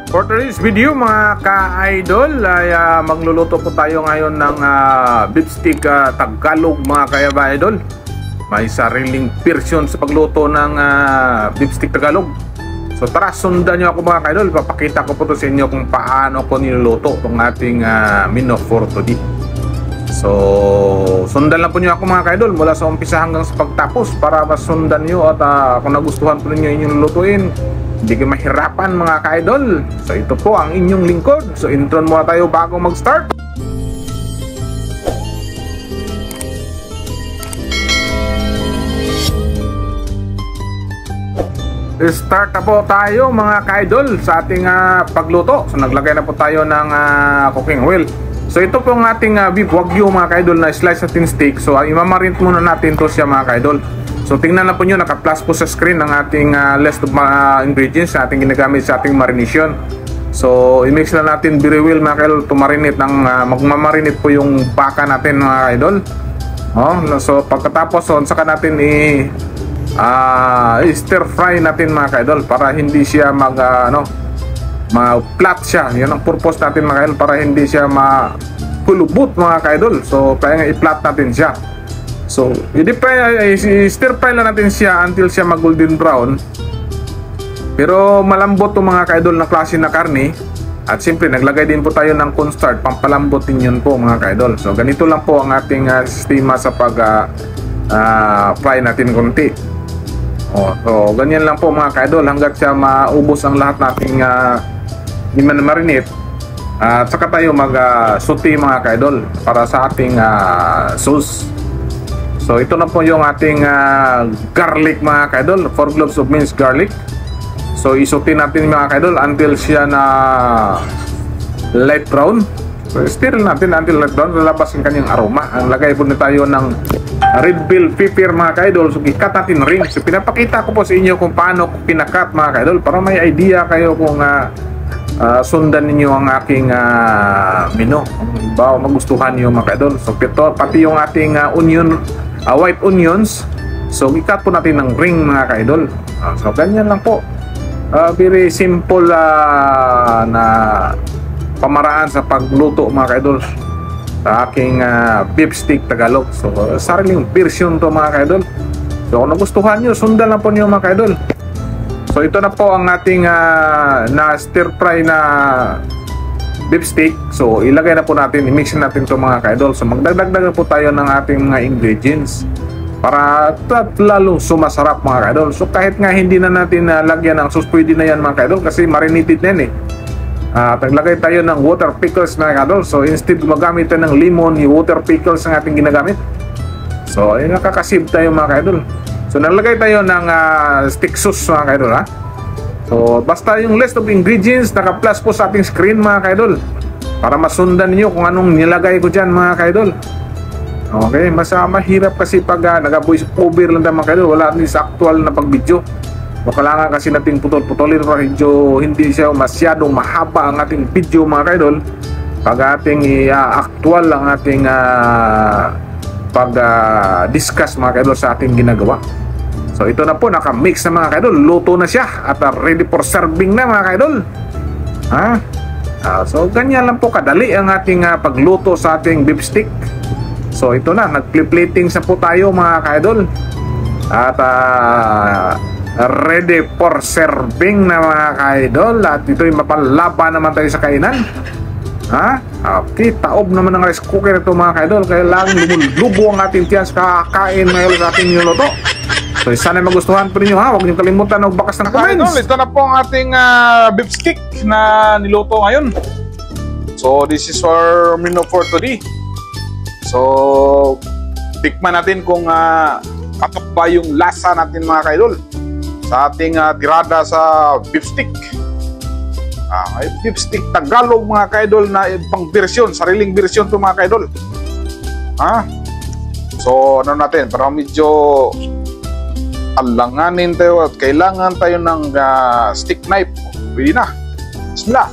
For today's video mga ka-idol ay magluluto po tayo ngayon ng beef stick Tagalog mga ka-idol. May sariling version sa pagluto ng beef stick Tagalog. So tara, sundan nyo ako mga ka-idol. Papakita ko po to sa inyo kung paano ko niluluto itong ating menu for today. So sundan lang po nyo ako mga ka-idol mula sa umpisa hanggang sa pagtapos para masundan nyo at kung nagustuhan po ninyo inyong lutuin, hindi kayo mahirapan mga ka-idol. So ito po ang inyong lingkod. So intro muna tayo bago mag-start. Start na po tayo mga ka-idol sa ating pagluto. So naglagay na po tayo ng cooking oil. So ito po ang ating beef wagyu mga ka-idol na slice natin steak. So imamarinate muna natin to siya mga ka-idol. So tingnan na po nyo, naka-plus po sa screen ang ating list of ingredients na ating ginagamit sa ating marination. So i-mix na natin very well mga ka-idol to marinate ng magmamarinate po yung baka natin mga ka-idol. So pagkatapos saka natin stir fry natin mga ka-idol para hindi siya ma-flat siya. Yan ang purpose natin mga ka-idol, para hindi siya ma-pulubot mga ka-idol. So kaya i-flat natin siya. So, stir fry lang natin siya until siya mag-golden brown. Pero malambot to mga ka-idol na klase na karne. At siyempre, naglagay din po tayo ng cornstarch, pampalambot din yun po mga ka-idol. So, ganito lang po ang ating sistema sa pag-fry natin konti. So, ganyan lang po mga ka-idol hanggat siya maubos ang lahat nating marinate. At saka tayo mag-sauté mga ka-idol para sa ating sauce. So ito na po yung ating garlic mga ka-idol, 4 cloves of minced garlic. So isuti natin mga ka-idol until siya na light brown. So stir natin until light brown, lalabas ang kanyang aroma. Ang lagay po na tayo ng red bell pepper mga ka-idol. So ikat natin ring. So pinapakita ko po sa inyo kung paano ko pinakat mga ka-idol para may idea kayo kung sundan ninyo ang aking menu. Ba magustuhan niyo mga ka-idol. So pati yung ating white onions, so ikat po natin ng ring mga ka-idol. So ganyan lang po, very simple na pamaraan sa pagluto mga ka-idol sa aking beef stick Tagalog. So sariling version to mga ka-idol. So kung nagustuhan nyo, sundan lang po nyo mga ka-idol. So ito na po ang ating na stir fry na beef stick. So ilagay na po natin, i-mix natin ito mga ka-idol. So magdagdag po tayo ng ating mga ingredients para lalong sumasarap mga ka-idol. So kahit nga hindi na natin lagyan ng sauce, pwede na yan mga ka-idol kasi marinated na yan naglagay tayo ng water pickles mga ka-idol. So instead gumagamit tayo ng lemon, yung water pickles ang ating ginagamit. So ay nakakasave tayo mga ka-idol. So naglagay tayo ng stick sauce mga ka-idol So basta yung list of ingredients naka-plus po sa ating screen mga ka-idol para masundan niyo kung anong nilagay ko dyan mga ka-idol. Okay, mahirap kasi pag nag-voice over lang tayo mga ka-idol, wala din sa actual na pag-video. So kailangan kasi natin putol-putolin para hindi siya masyadong mahaba ang ating video mga ka-idol pag ating actual ang ating pag-discuss mga ka-idol sa ating ginagawa. So ito na po, naka-mix na mga ka-idol, luto na siya at ready for serving na mga ka-idol. So ganyan lang po kadali ang ating pagluto sa ating beef stick. So ito na, nag-plating sa po tayo mga ka-idol at ready for serving na mga ka-idol. At ito'y mapalaban naman tayo sa kainan. Okay, taob naman ng rice cooker ito mga ka-idol. Kaya lang lumulubo ang ating tiyan sa kakain ngayon sa ating niluto. So sana magustuhan po ninyo Huwag niyo kalimutan magbakas ng comments. Ito na po ang ating beef stick na niluto ngayon. So this is our menu for today. So tikman natin kung patok ba yung lasa natin mga ka-idol sa ating tirada sa beef stick. Beef stick Tagalog mga ka-idol na ibang version, sariling version to mga ka-idol. So ano natin, para medyo alanganin tayo at kailangan tayo ng stick knife. Pwede na. Bismillah.